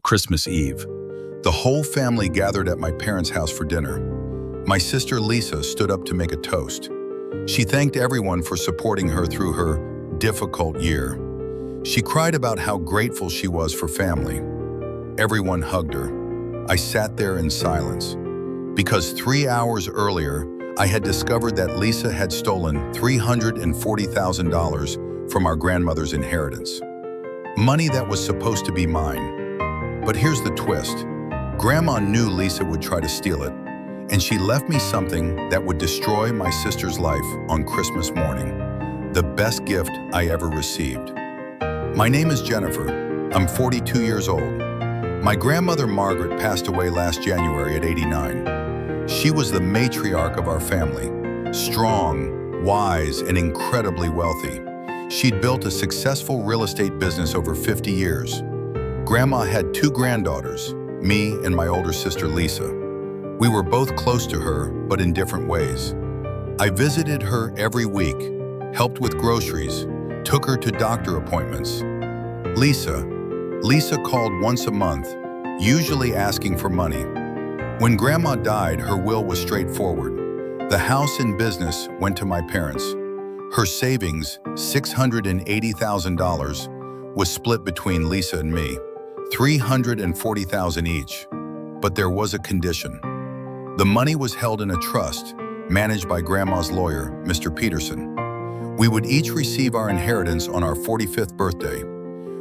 Christmas Eve. The whole family gathered at my parents' house for dinner. My sister Lisa stood up to make a toast. She thanked everyone for supporting her through her difficult year. She cried about how grateful she was for family. Everyone hugged her. I sat there in silence, because 3 hours earlier, I had discovered that Lisa had stolen $340,000 from our grandmother's inheritance. Money that was supposed to be mine. But here's the twist. Grandma knew Lisa would try to steal it, and she left me something that would destroy my sister's life on Christmas morning. The best gift I ever received. My name is Jennifer. I'm 42 years old. My grandmother Margaret passed away last January at 89. She was the matriarch of our family, strong, wise, and incredibly wealthy. She'd built a successful real estate business over 50 years. Grandma had 2 granddaughters, me and my older sister Lisa. We were both close to her, but in different ways. I visited her every week, helped with groceries, took her to doctor appointments. Lisa called once a month, usually asking for money. When Grandma died, her will was straightforward. The house and business went to my parents. Her savings, $680,000, was split between Lisa and me, $340,000 each. But there was a condition. The money was held in a trust, managed by Grandma's lawyer, Mr. Peterson. We would each receive our inheritance on our 45th birthday.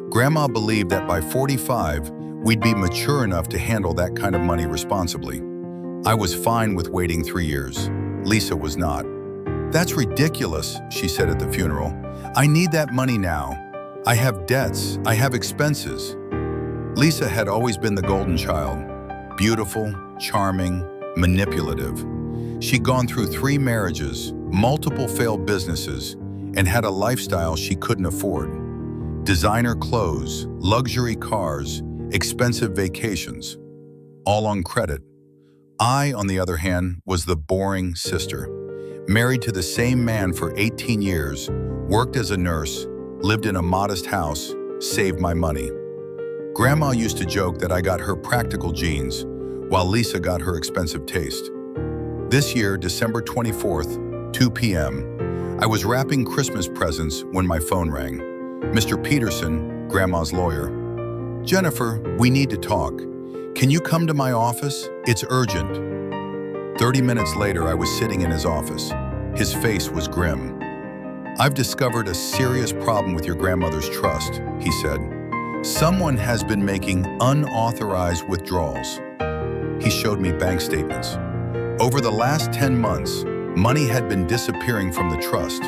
Grandma believed that by 45, we'd be mature enough to handle that kind of money responsibly. I was fine with waiting 3 years. Lisa was not. "That's ridiculous," she said at the funeral. "I need that money now. I have debts, I have expenses." Lisa had always been the golden child. Beautiful, charming, manipulative. She'd gone through 3 marriages, multiple failed businesses, and had a lifestyle she couldn't afford. Designer clothes, luxury cars, expensive vacations, all on credit. I, on the other hand, was the boring sister. Married to the same man for 18 years, worked as a nurse, lived in a modest house, saved my money. Grandma used to joke that I got her practical genes, while Lisa got her expensive taste. This year, December 24th, 2 p.m., I was wrapping Christmas presents when my phone rang. Mr. Peterson, Grandma's lawyer. "Jennifer, we need to talk. Can you come to my office? It's urgent." 30 minutes later, I was sitting in his office. His face was grim. "I've discovered a serious problem with your grandmother's trust," he said. "Someone has been making unauthorized withdrawals." He showed me bank statements. Over the last 10 months, money had been disappearing from the trust.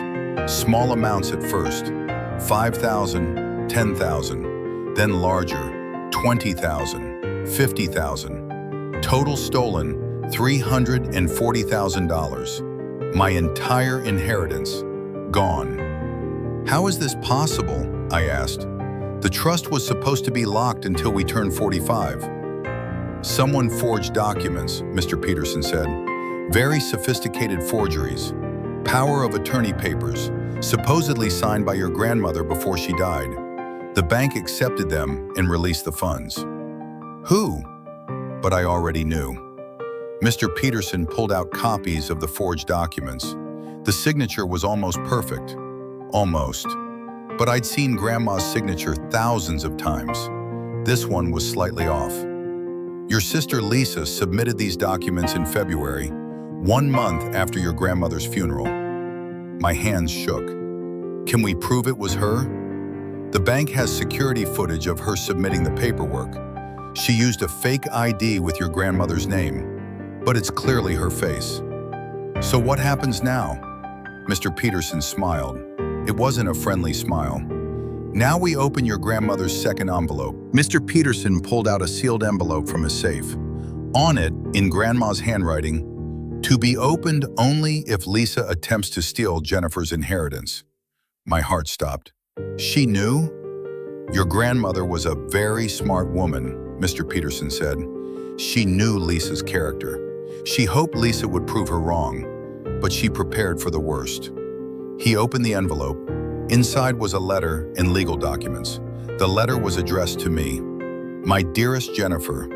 Small amounts at first, 5,000, 10,000, then larger, 20,000, 50,000. Total stolen, $340,000. My entire inheritance, gone. "How is this possible?" I asked. "The trust was supposed to be locked until we turned 45. "Someone forged documents," Mr. Peterson said. "Very sophisticated forgeries. Power of attorney papers, supposedly signed by your grandmother before she died. The bank accepted them and released the funds." "Who?" But I already knew. Mr. Peterson pulled out copies of the forged documents. The signature was almost perfect. Almost. But I'd seen Grandma's signature thousands of times. This one was slightly off. "Your sister Lisa submitted these documents in February, 1 month after your grandmother's funeral." My hands shook. "Can we prove it was her?" "The bank has security footage of her submitting the paperwork. She used a fake ID with your grandmother's name, but it's clearly her face." "So what happens now?" Mr. Peterson smiled. It wasn't a friendly smile. "Now we open your grandmother's second envelope." Mr. Peterson pulled out a sealed envelope from his safe. On it, in Grandma's handwriting, "To be opened only if Lisa attempts to steal Jennifer's inheritance." My heart stopped. "She knew?" "Your grandmother was a very smart woman," Mr. Peterson said. "She knew Lisa's character. She hoped Lisa would prove her wrong, but she prepared for the worst." He opened the envelope. Inside was a letter and legal documents. The letter was addressed to me. My dearest Jennifer,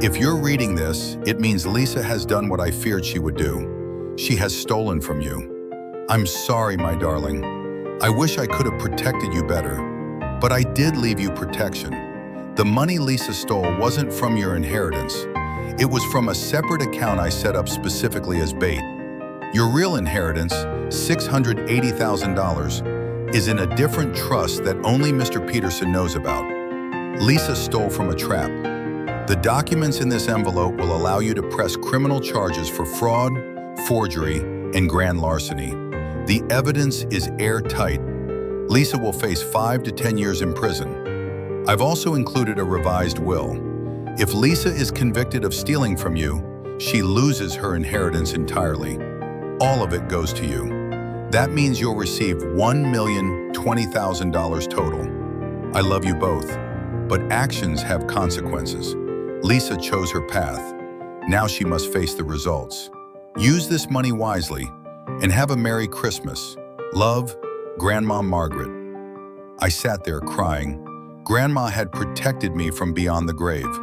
if you're reading this, it means Lisa has done what I feared she would do. She has stolen from you. I'm sorry, my darling. I wish I could have protected you better, but I did leave you protection. The money Lisa stole wasn't from your inheritance. It was from a separate account I set up specifically as bait. Your real inheritance, $680,000, is in a different trust that only Mr. Peterson knows about. Lisa stole from a trap. The documents in this envelope will allow you to press criminal charges for fraud, forgery, and grand larceny. The evidence is airtight. Lisa will face 5 to 10 years in prison. I've also included a revised will. If Lisa is convicted of stealing from you, she loses her inheritance entirely. All of it goes to you. That means you'll receive $1,020,000 total. I love you both, but actions have consequences. Lisa chose her path. Now she must face the results. Use this money wisely and have a Merry Christmas. Love, Grandma Margaret. I sat there crying. Grandma had protected me from beyond the grave.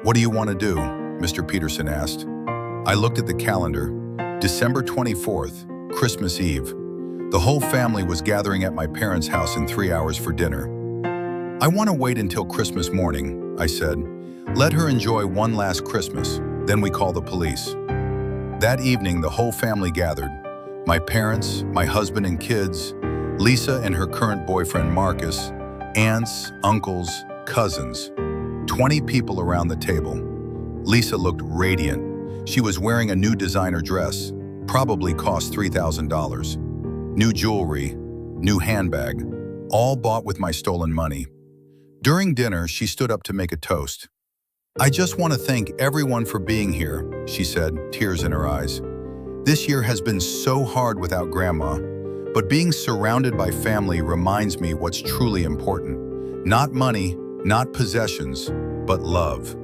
What do you want to do? Mr. Peterson asked. I looked at the calendar. December 24th, Christmas Eve. The whole family was gathering at my parents' house in 3 hours for dinner. I want to wait until Christmas morning, I said. Let her enjoy one last Christmas, then we call the police. That evening, the whole family gathered. My parents, my husband and kids, Lisa and her current boyfriend Marcus, aunts, uncles, cousins. 20 people around the table. Lisa looked radiant. She was wearing a new designer dress, probably cost $3,000. New jewelry, new handbag, all bought with my stolen money. During dinner, she stood up to make a toast. I just want to thank everyone for being here, she said, tears in her eyes. This year has been so hard without Grandma, but being surrounded by family reminds me what's truly important. Not money, not possessions, but love.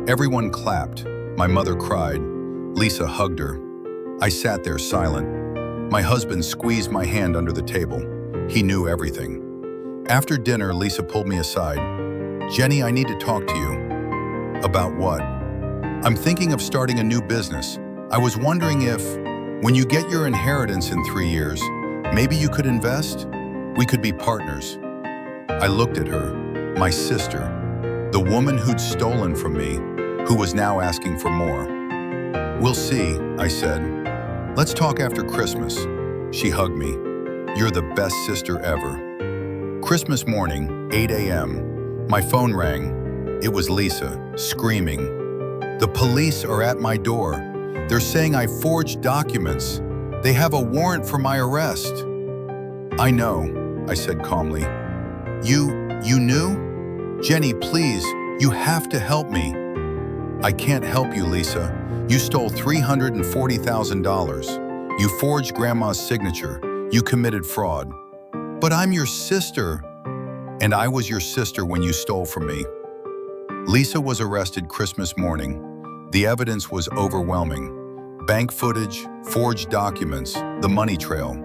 Everyone clapped. My mother cried. Lisa hugged her. I sat there silent. My husband squeezed my hand under the table. He knew everything. After dinner, Lisa pulled me aside. Jenny, I need to talk to you. About what? I'm thinking of starting a new business. I was wondering if, when you get your inheritance in 3 years, maybe you could invest? We could be partners. I looked at her, my sister, the woman who'd stolen from me, who was now asking for more. We'll see, I said. Let's talk after Christmas. She hugged me. You're the best sister ever. Christmas morning, 8 a.m. My phone rang. It was Lisa, screaming. The police are at my door. They're saying I forged documents. They have a warrant for my arrest. I know, I said calmly. You knew? Jenny, please, you have to help me. I can't help you, Lisa. You stole $340,000. You forged Grandma's signature. You committed fraud. But I'm your sister. And I was your sister when you stole from me. Lisa was arrested Christmas morning. The evidence was overwhelming. Bank footage, forged documents, the money trail.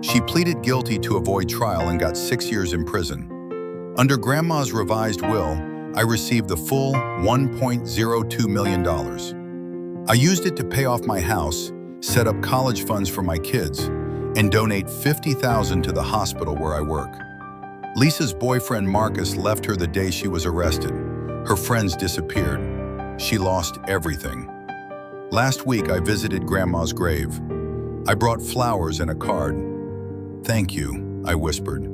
She pleaded guilty to avoid trial and got 6 years in prison. Under Grandma's revised will, I received the full $1.02 million. I used it to pay off my house, set up college funds for my kids, and donate $50,000 to the hospital where I work. Lisa's boyfriend Marcus left her the day she was arrested. Her friends disappeared. She lost everything. Last week, I visited Grandma's grave. I brought flowers and a card. Thank you, I whispered.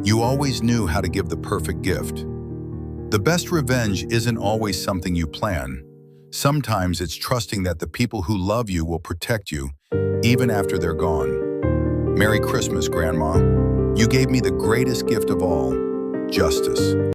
You always knew how to give the perfect gift. The best revenge isn't always something you plan. Sometimes it's trusting that the people who love you will protect you, even after they're gone. Merry Christmas, Grandma. You gave me the greatest gift of all, justice.